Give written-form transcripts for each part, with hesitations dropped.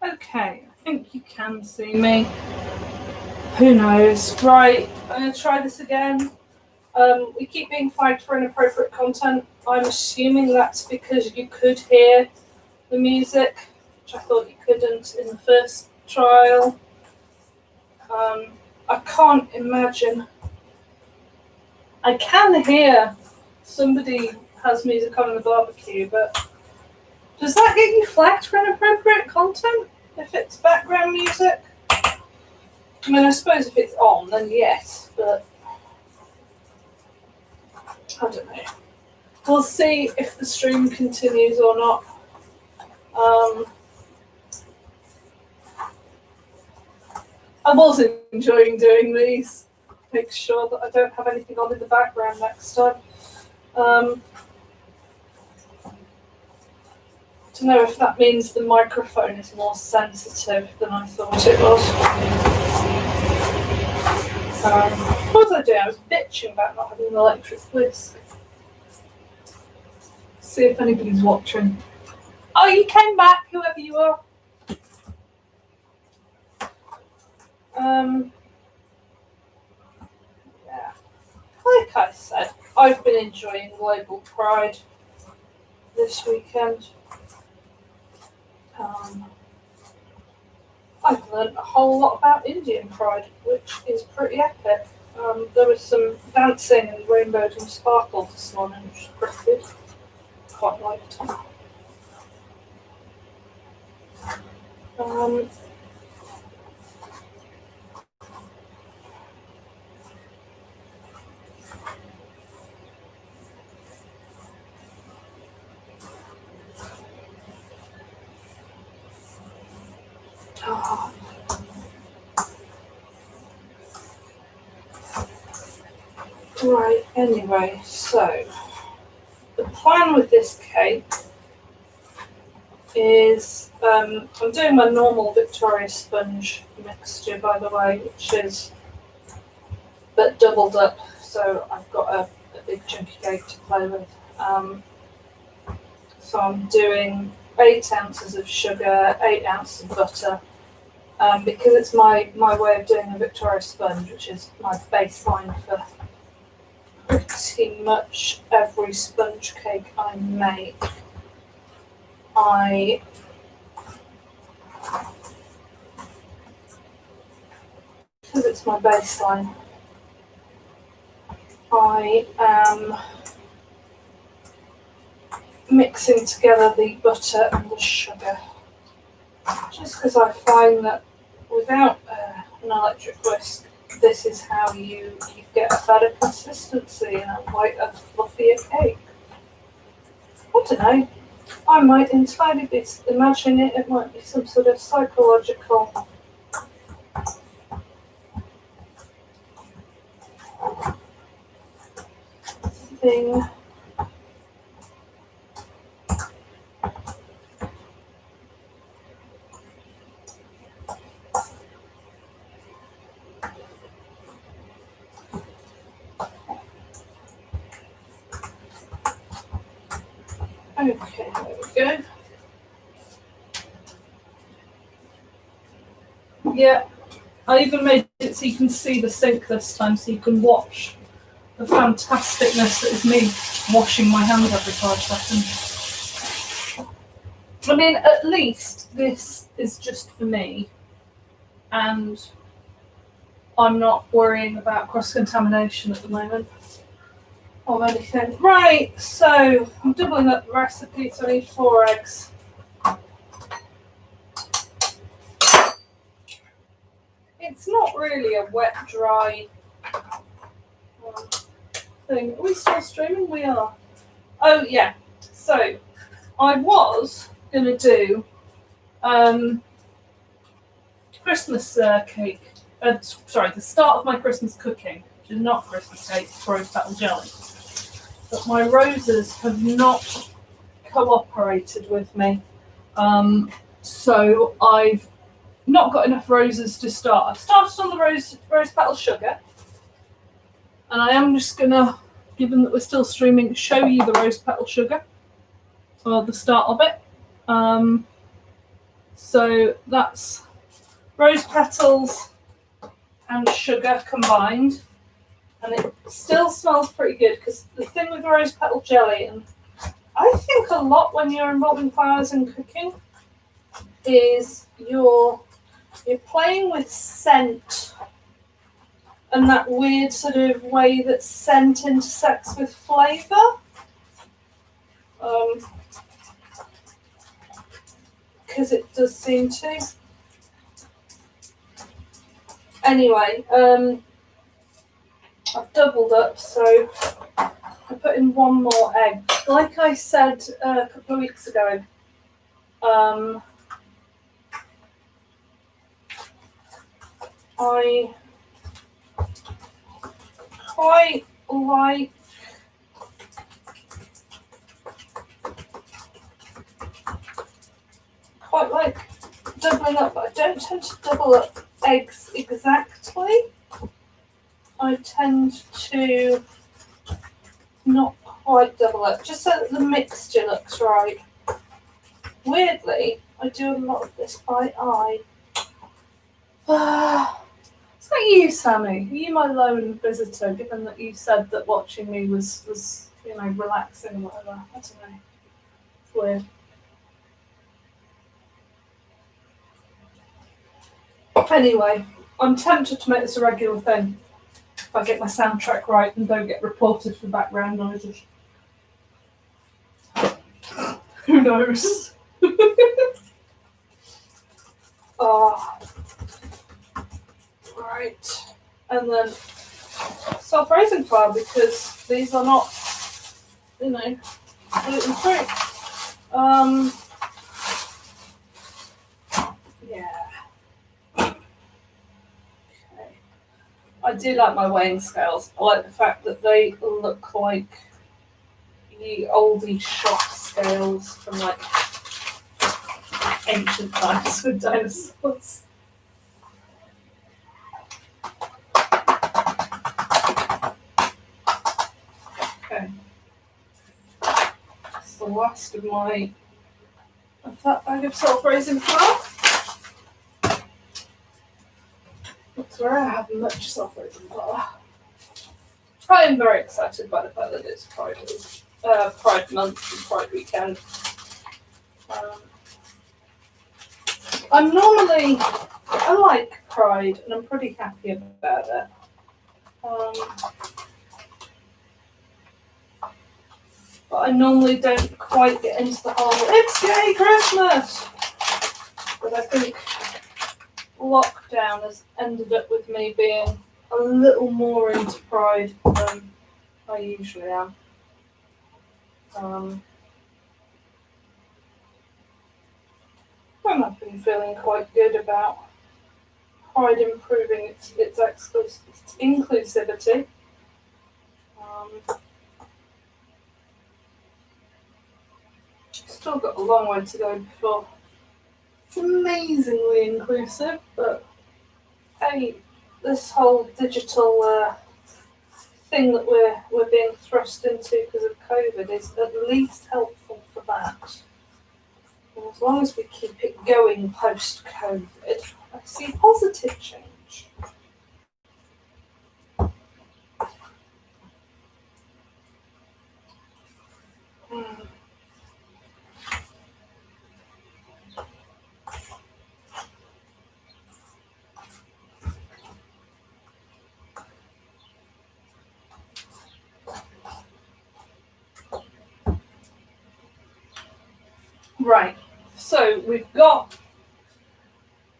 Okay, I think you can see me. Who knows? Right, I'm going to try this again. We keep being flagged for inappropriate content. I'm assuming that's because you could hear the music, which I thought you couldn't in the first trial. I can't imagine. I can hear somebody has music on in the barbecue, but does that get you flagged for inappropriate content if it's background music? I mean, I suppose if it's on, then yes, but I don't know. We'll see if the stream continues or not. I was enjoying doing these. Make sure that I don't have anything on in the background next time. To know if that means the microphone is more sensitive than I thought it was. What was I doing? I was bitching about not having an electric whisk. See if anybody's watching. Oh, you came back, whoever you are. Yeah. Like I said, I've been enjoying Global Pride this weekend. I've learned a whole lot about Indian Pride, which is pretty epic. There was some dancing and rainbows and sparkles this morning, which was pretty good. Quite liked it. Right, anyway, so the plan with this cake is I'm doing my normal Victoria sponge mixture, by the way, which is but doubled up, so I've got a big chunky cake to play with. So I'm doing 8 ounces of sugar, 8 ounces of butter, because it's my way of doing a Victoria sponge, which is my baseline for pretty much every sponge cake I make. Because it's my baseline, I am mixing together the butter and the sugar, just because I find that without an electric whisk, this is how you get a better consistency and quite a fluffier cake. I don't know. I might entirely be imagining it. It might be some sort of psychological thing. Okay, there we go. Yeah, I even made it so you can see the sink this time, so you can watch the fantasticness that is me washing my hands every 5 seconds. I mean, at least this is just for me, and I'm not worrying about cross-contamination at the moment of anything. Right, so I'm doubling up the recipe, so I need 4 eggs. It's not really a wet, dry thing. Are we still streaming? We are. Oh, yeah. So, I was going to do Christmas cake. Sorry, the start of my Christmas cooking, which is not Christmas cake, it's rose petal jelly. But my roses have not cooperated with me. So I've not got enough roses to start. I've started on the rose petal sugar. And I am just going to, given that we're still streaming, show you the rose petal sugar. So the start of it. So that's rose petals and sugar combined, and it still smells pretty good, because the thing with rose petal jelly, and I think a lot when you're involving flowers in cooking, is you're playing with scent and that weird sort of way that scent intersects with flavour. Because it does seem to. Anyway, I've doubled up, so I put in one more egg. Like I said a couple of weeks ago, I quite like doubling up, but I don't tend to double up eggs exactly. I tend to not quite double up, just so that the mixture looks right. Weirdly, I do a lot of this by eye. It's not you, Sammy. Are you my lone visitor, given that you said that watching me was relaxing or whatever? I don't know. It's weird. Anyway, I'm tempted to make this a regular thing if I get my soundtrack right and don't get reported for background noises. Who knows? Right. And then self-raising flour, because these are not, gluten-free. Yeah. Okay. I do like my weighing scales. I like the fact that they look like the oldie shop scales from like ancient times with dinosaurs. Okay. That's the last of that bag of self-raising flour. That's where I have much self-raising flour. I am very excited by the fact that it's Pride Month and Pride Weekend. I like Pride, and I'm pretty happy about it. But I normally don't quite get into the whole, it's gay Christmas! But I think lockdown has ended up with me being a little more into Pride than I usually am. And I've been feeling quite good about Pride improving its inclusivity. Still got a long way to go before it's amazingly inclusive, but hey, this whole digital thing that we're being thrust into because of COVID is at least helpful for that. And as long as we keep it going post-COVID, I see positive change. Right, so we've got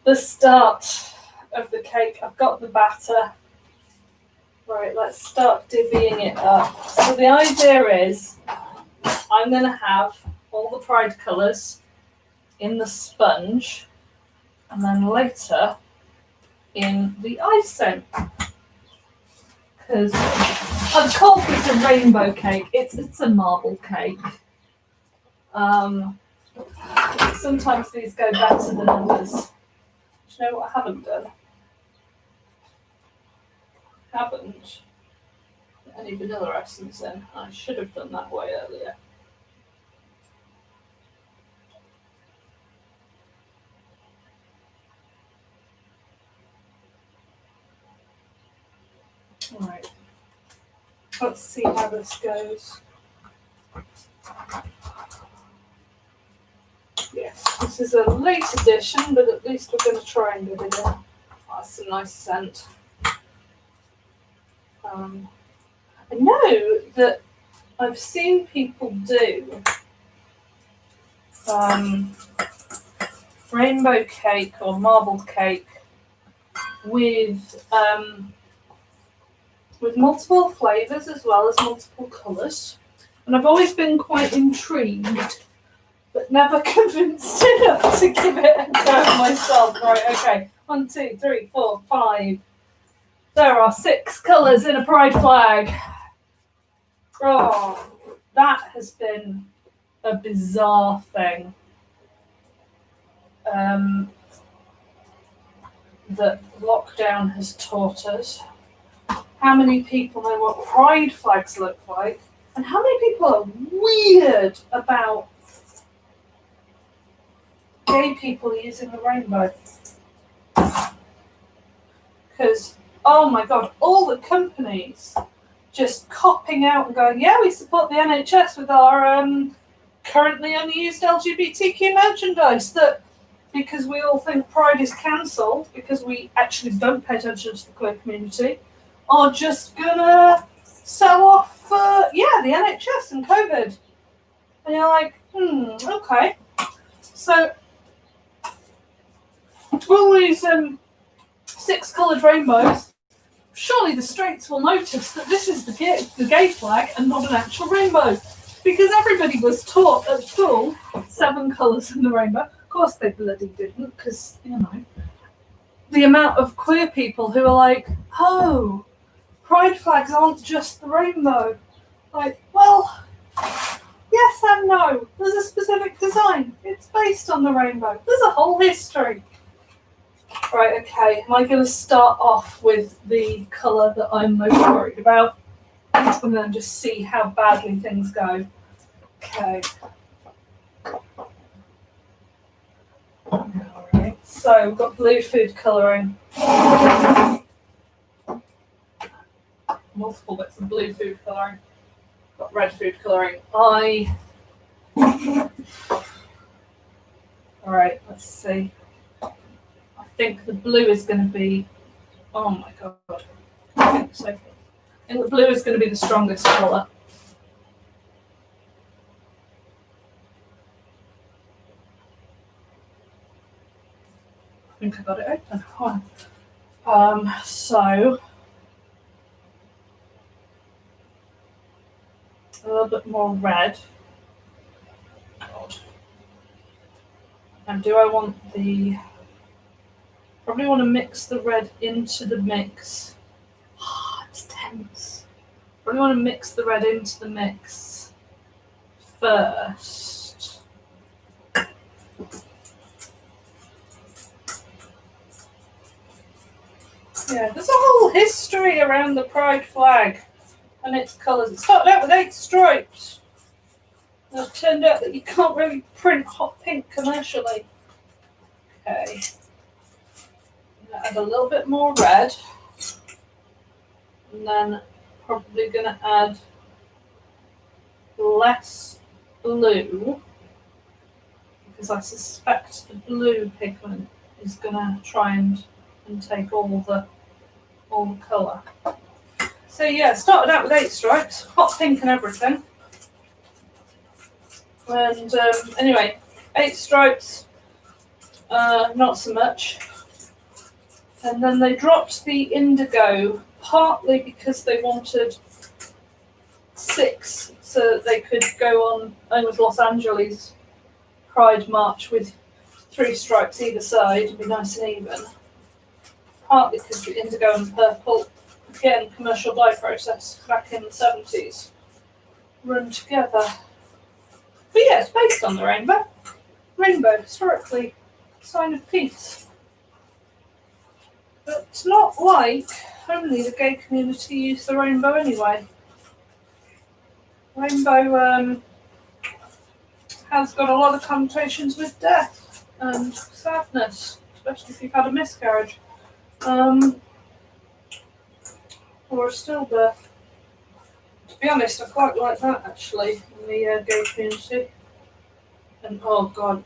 the start of the cake. I've got the batter. Right, let's start divvying it up. So the idea is I'm going to have all the Pride colours in the sponge, and then later in the icing. Because I've called this a rainbow cake. It's a marble cake. Sometimes these go better than others. Do you know what I haven't done? Haven't put any vanilla essence in. I should have done that way earlier. Right. Let's see how this goes. Yes, this is a late edition, but at least we're going to try and get it in. Oh, that's a nice scent. I know that I've seen people do rainbow cake or marble cake with multiple flavours as well as multiple colours. And I've always been quite intrigued, but never convinced enough to give it a go myself. Right, okay. 1, 2, 3, 4, 5. There are 6 colours in a pride flag. Oh, that has been a bizarre thing. That lockdown has taught us. How many people know what pride flags look like? And how many people are weird about gay people using the rainbow? Because, oh my God, all the companies just copping out and going, yeah, we support the NHS with our currently unused LGBTQ merchandise, that because we all think Pride is cancelled because we actually don't pay attention to the queer community, are just gonna sell off, the NHS and COVID. And you're like, okay. So, all these 6 coloured rainbows, surely the straights will notice that this is the gay flag and not an actual rainbow. Because everybody was taught at school 7 colours in the rainbow. Of course they bloody didn't, because, the amount of queer people who are like, oh, pride flags aren't just the rainbow. Like, well, yes and no. There's a specific design. It's based on the rainbow. There's a whole history. Right, okay. Am I going to start off with the colour that I'm most worried about? And then just see how badly things go. Okay. Alright, so we've got blue food colouring. Multiple bits of blue food colouring. Got red food colouring. Alright, let's see. I think the blue is going to be... Oh my God. I think so. I think the blue is going to be the strongest colour. I think I got it open. So a little bit more red. God. And do I want probably want to mix the red into the mix. It's tense. Probably want to mix the red into the mix first. Yeah, there's a whole history around the pride flag and its colours. It started out with 8 stripes. And it turned out that you can't really print hot pink commercially. Okay. I'm going to add a little bit more red. And then probably going to add less blue. Because I suspect the blue pigment is going to try and take all the colour. So yeah, started out with 8 stripes, hot pink and everything. And anyway, 8 stripes, not so much. And then they dropped the indigo, partly because they wanted 6, so they could go on with Los Angeles Pride March with 3 stripes either side and be nice and even. Partly because the indigo and purple, again, commercial dye process back in the 70s, run together. But yeah, it's based on the rainbow. Rainbow, historically, sign of peace. But it's not like only the gay community use the rainbow anyway. Rainbow has got a lot of connotations with death and sadness, especially if you've had a miscarriage. or a stillbirth. To be honest, I quite like that actually in the gay community. And oh god.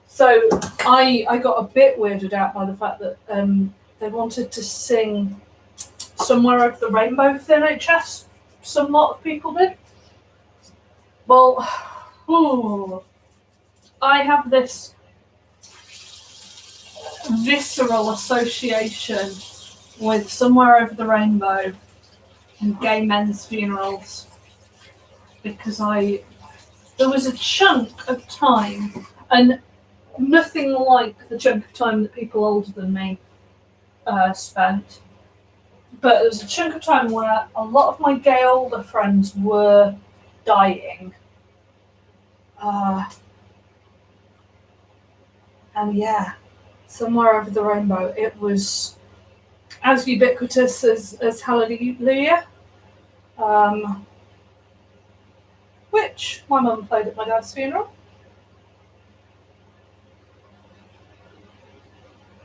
So I got a bit weirded out by the fact that they wanted to sing Somewhere Over the Rainbow for the NHS. Some lot of people did. Well, I have this visceral association with Somewhere Over the Rainbow and gay men's funerals because there was a chunk of time, and nothing like the chunk of time that people older than me spent, but there was a chunk of time where a lot of my gay older friends were dying. And yeah, Somewhere Over the Rainbow, it was as ubiquitous as Hallelujah, which my mum played at my dad's funeral.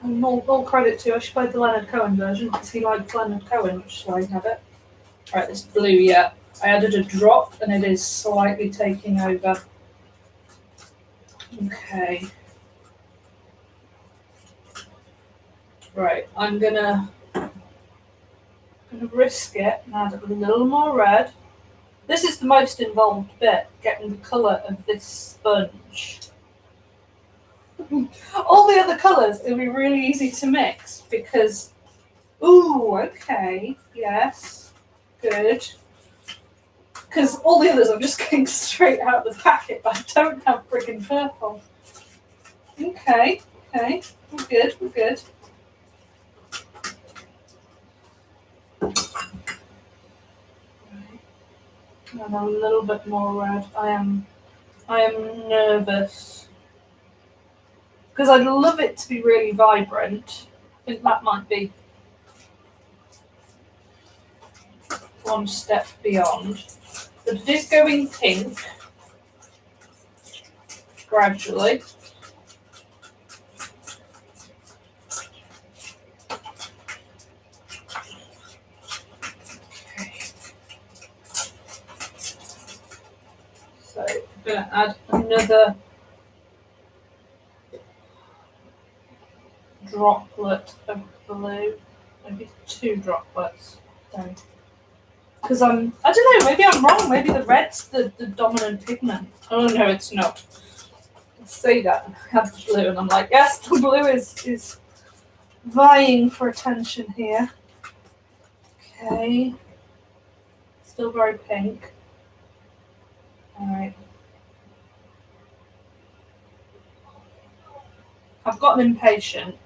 And all credit to her, she played the Leonard Cohen version because he liked Leonard Cohen, which is why I have it. Right, this blue, yeah. I added a drop and it is slightly taking over. Okay. Right, I'm gonna risk it and add a little more red. This is the most involved bit, getting the colour of this sponge. All the other colours, it'll be really easy to mix because, ooh, okay, yes, good. Because all the others I'm just getting straight out of the packet, but I don't have friggin' purple. Okay, we're good. And a little bit more red. I am nervous. Because I'd love it to be really vibrant. I think that might be one step beyond. But it is going pink gradually. Okay. So I'm going to add another droplet of blue, maybe 2 droplets. Because I don't know, maybe I'm wrong. Maybe the red's the dominant pigment. Oh no, it's not. I say that and I have the blue, and I'm like, yes, the blue is vying for attention here. Okay, still very pink. All right. I've gotten impatient.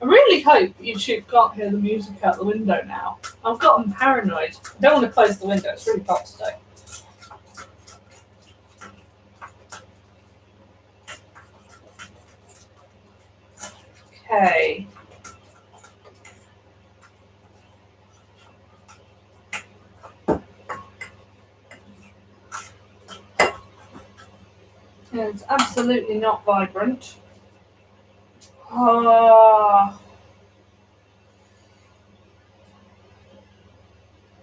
I really hope YouTube can't hear the music out the window now. I've gotten paranoid. I don't want to close the window, it's really hot today. Okay. It's absolutely not vibrant. A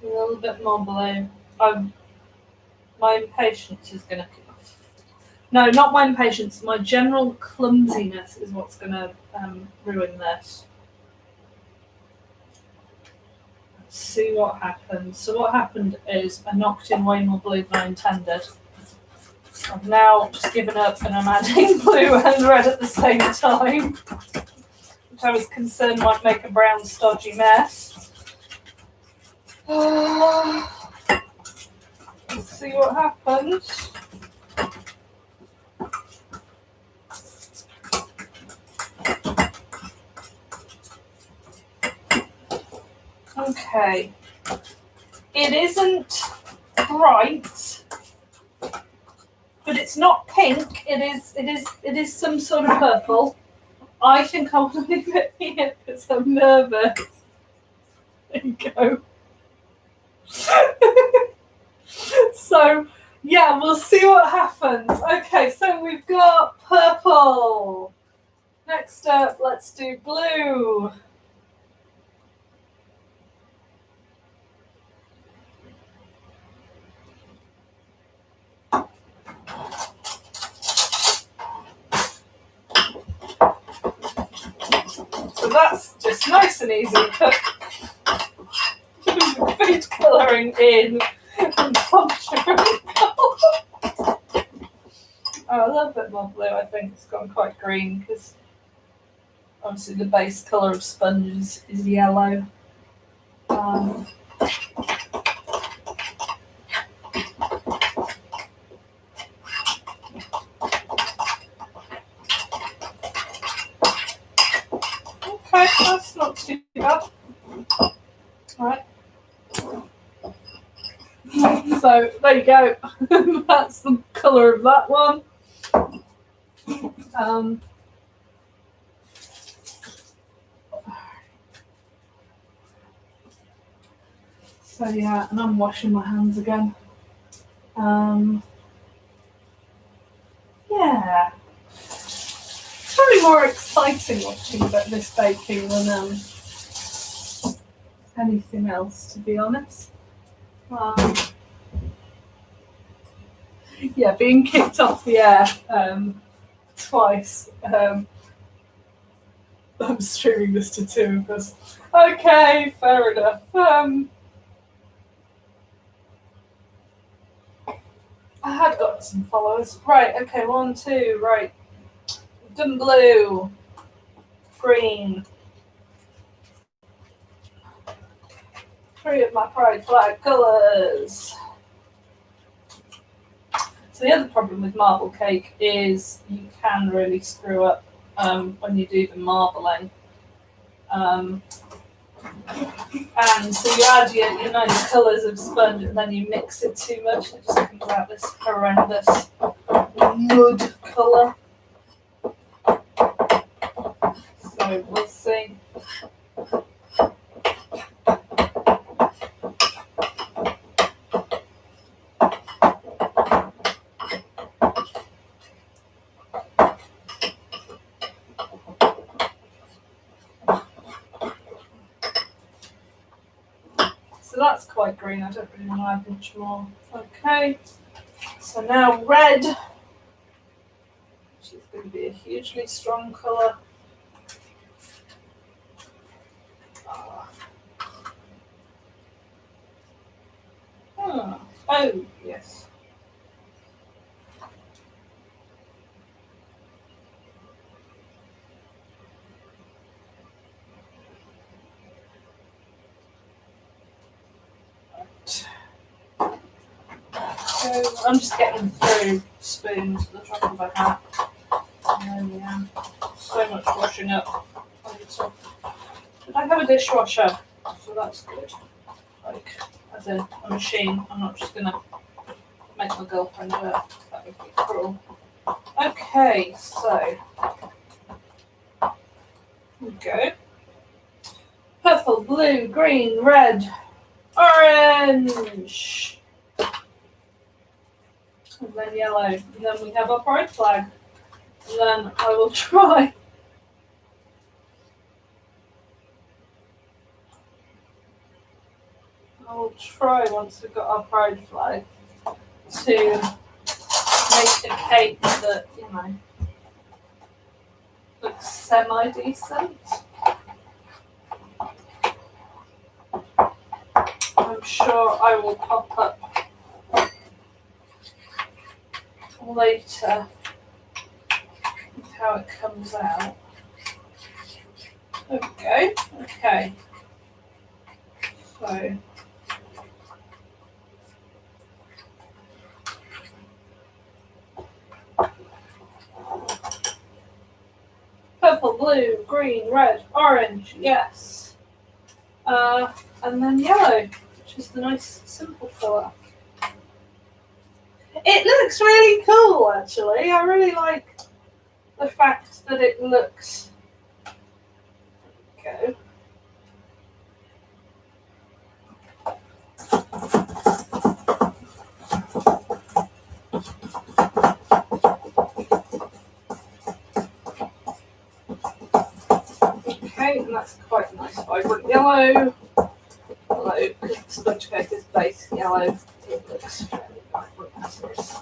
little bit more blue. My impatience is going to... No, not my impatience. My general clumsiness is what's going to ruin this. Let's see what happens. So what happened is I knocked in way more blue than I intended. I've now just given up and I'm adding blue and red at the same time, which I was concerned might make a brown stodgy mess. Let's see what happens. Okay. It isn't bright, but it's not pink. It is some sort of purple. I think I'll leave it here because I'm nervous. There you go. So yeah, we'll see what happens. Okay, so we've got purple. Next up, let's do blue. So that's just nice and easy. Put food colouring in and pop sugar. A little bit more blue. I think it's gone quite green because obviously the base colour of sponge is yellow. Okay, that's not too bad. Alright. So there you go. That's the colour of that one. So yeah, and I'm washing my hands again. Yeah. It's probably more exciting watching this baking than anything else, to be honest. Yeah, being kicked off the air twice. I'm streaming this to two of us. Okay, fair enough. I had got some followers. Right, okay, 1, 2, right. Done blue, green. 3 of my pride flag colours. So the other problem with marble cake is you can really screw up when you do the marbling. And so you add your nice colours of sponge and then you mix it too much and it just comes out this horrendous mud colour. So we'll see. So that's quite green, I don't really want to add much more. Okay, so now red, which is going to be a hugely strong colour. Oh, yes. So I'm just getting through spoons at the top of a hat. And then, yeah, so much washing up on the top. But I have a dishwasher, so that's good. Like, as in a machine. I'm not just going to make my girlfriend do it. That would be cruel. Okay, so here we go. Purple, blue, green, red, orange. And then yellow. And then we have our pride flag. And then I will try. I will try once we've got our pride flag to make a cake that, you know, looks semi-decent. I'm sure I will pop up later with how it comes out. There we go. Okay. So purple, blue, green, red, orange, yes. And then yellow, which is the nice simple colour. It looks really cool, actually. I really like the fact that it looks. Go. Okay, and that's quite a nice vibrant yellow. Although, because the sponge cake is base yellow, it looks fairly vibrant as this.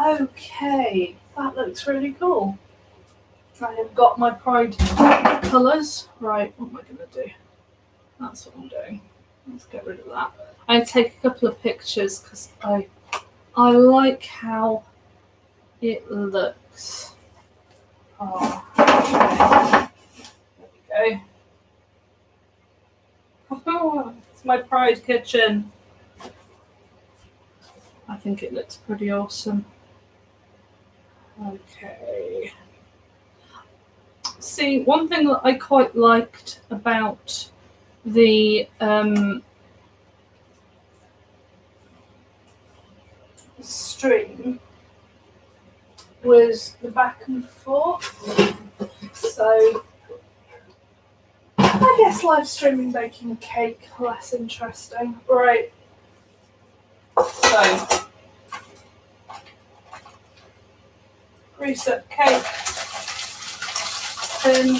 Okay, that looks really cool. I have got my Pride colours. Right, what am I going to do? That's what I'm doing. Let's get rid of that. I take a couple of pictures because I like how it looks. Oh, there we go. It's my Pride kitchen. I think it looks pretty awesome. Okay. See, one thing that I quite liked about the stream was the back and forth. So I guess live streaming baking a cake less interesting. Right. So grease up cake. Thin.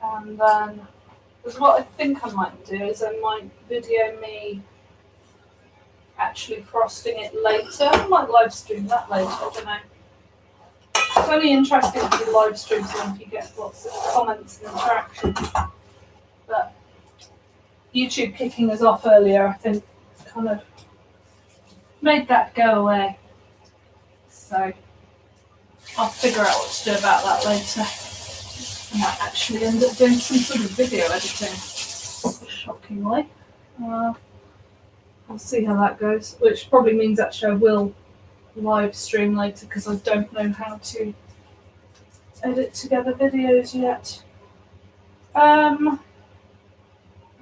And then, because what I think I might do is I might video me actually frosting it later. I might live stream that later, I don't know. It's only interesting if you live stream something, you get lots of comments and interaction. But YouTube kicking us off earlier, I think, kind of made that go away. So I'll figure out what to do about that later. I might actually end up doing some sort of video editing, shockingly. We'll see how that goes, which probably means actually I will live stream later because I don't know how to edit together videos yet.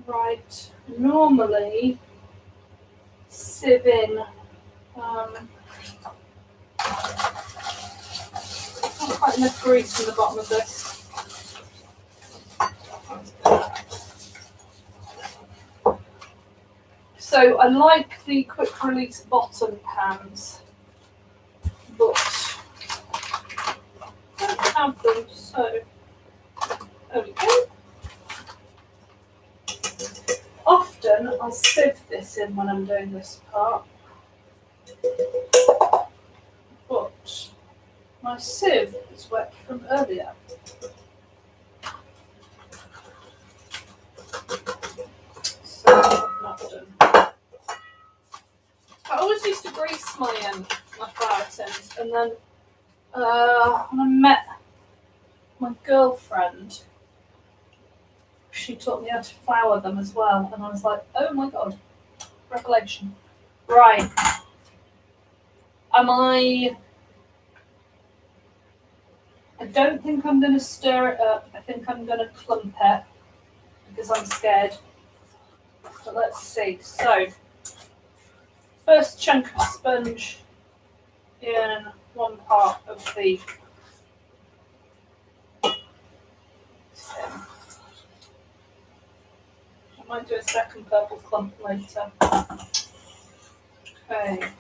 Right, normally sieving, not quite enough grease in the bottom of this. So I like the quick release bottom pans, but I don't have them, so there we go. Often I'll sieve this in when I'm doing this part, but my sieve is wet from earlier. So I've not done. I always used to grease my flour tins, and then when I met my girlfriend, she taught me how to flour them as well, and I was like, oh my god, revelation. Right. I don't think I'm going to stir it up. I think I'm going to clump it because I'm scared. But let's see. So, first chunk of sponge in one part of the tin. I might do a second purple clump later. Okay.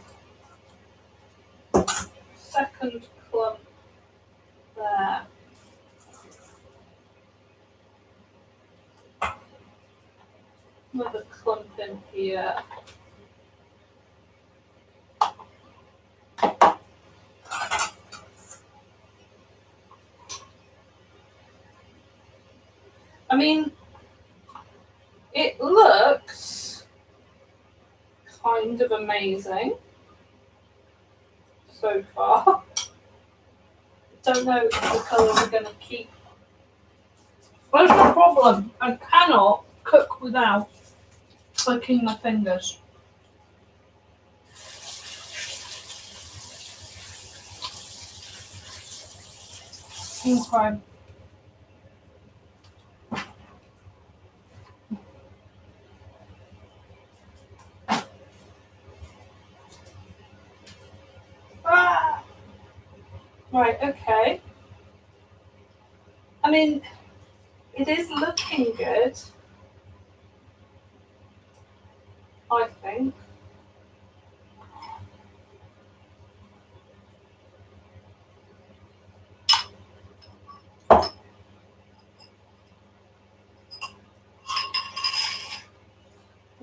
Second clump there. Another clump in here. I mean, it looks kind of amazing so far. Don't know if the colours are going to keep. Where's the problem? I cannot cook without clicking my fingers. Okay. Ah! Right, okay. I mean, it is looking good, I think.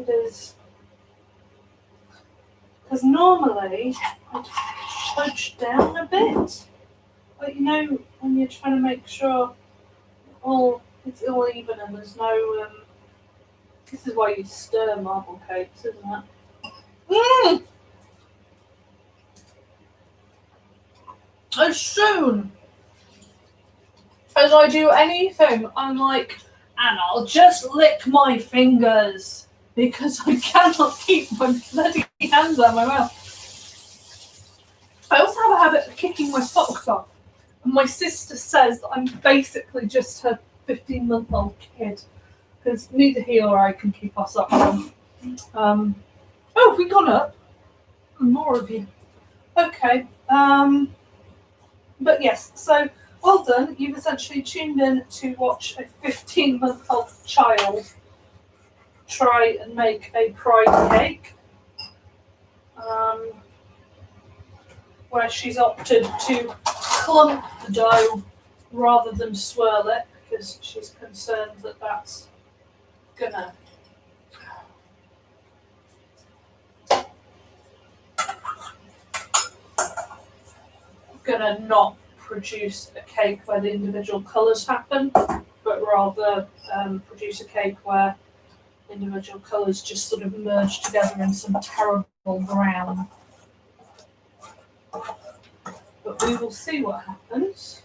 It is. Because normally I'd fudge down a bit. But you know, when you're trying to make sure it's all even and there's no. This is why you stir marble cakes, isn't it? Mm! As soon as I do anything, I'm like, and I'll just lick my fingers because I cannot keep my bloody hands out of my mouth. I also have a habit of kicking my socks off. And my sister says that I'm basically just her 15-month-old kid because neither he or I can keep our socks on. Oh, have we gone up? More of you. Okay. But yes, so well done. You've essentially tuned in to watch a 15-month-old child try and make a pride cake, where she's opted to clump the dough rather than swirl it because she's concerned that that's gonna not produce a cake where the individual colours happen, but rather produce a cake where individual colours just sort of merge together in some terrible brown. But we will see what happens.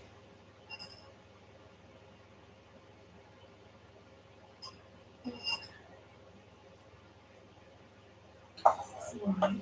Right.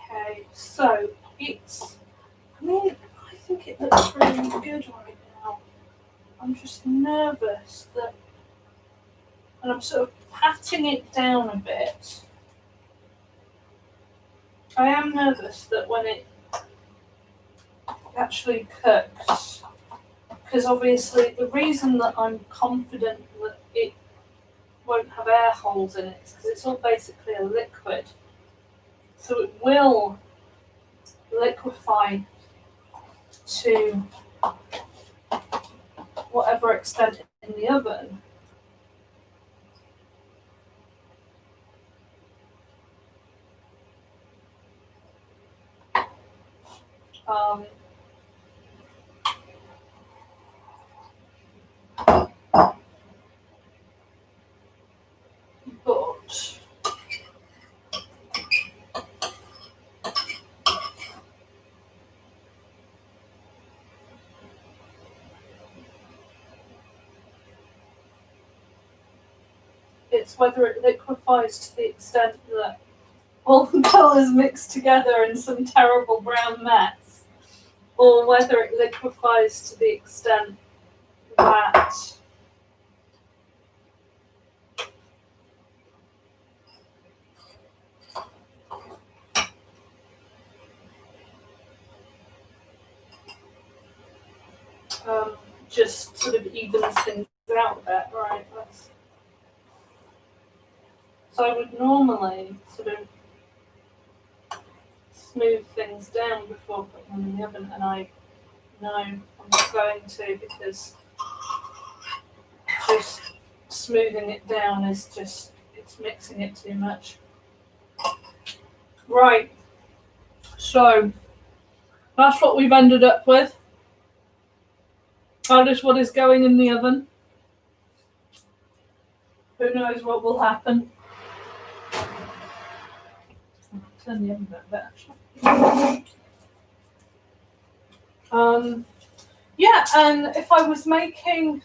Okay, so I think it looks really good right now. I'm just nervous that, and I'm sort of patting it down a bit. I am nervous that when it actually cooks, because obviously the reason that I'm confident that it won't have air holes in it is because it's all basically a liquid. So it will liquefy to whatever extent in the oven. But it's whether it liquefies to the extent that all the colours mix together in some terrible brown mess, or whether it liquefies to the extent that just sort of evens things out a bit, right? So I would normally sort of smooth things down before putting them in the oven, and I know I'm not going to because just smoothing it down is it's mixing it too much. Right, so that's what we've ended up with. Alice, what is going in the oven? Who knows what will happen? I'll turn the oven back there, actually. Yeah, and if I was making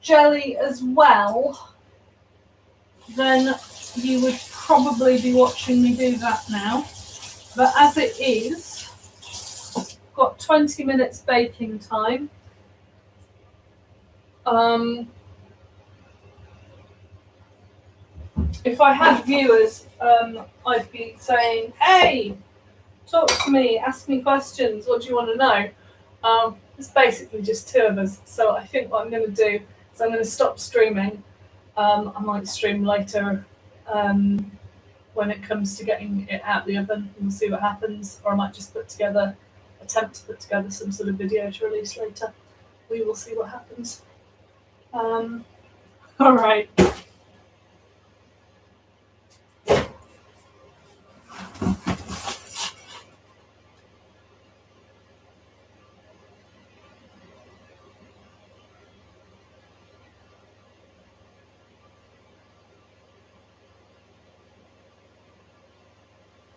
jelly as well, then you would probably be watching me do that now. But as it is, got 20 minutes baking time. If I had viewers, I'd be saying, hey, talk to me, ask me questions, what do you want to know? It's basically just two of us. So I think what I'm going to do is I'm going to stop streaming. I might stream later when it comes to getting it out the oven, and we'll see what happens. Or I might just attempt to put together some sort of video to release later. We will see what happens. All right.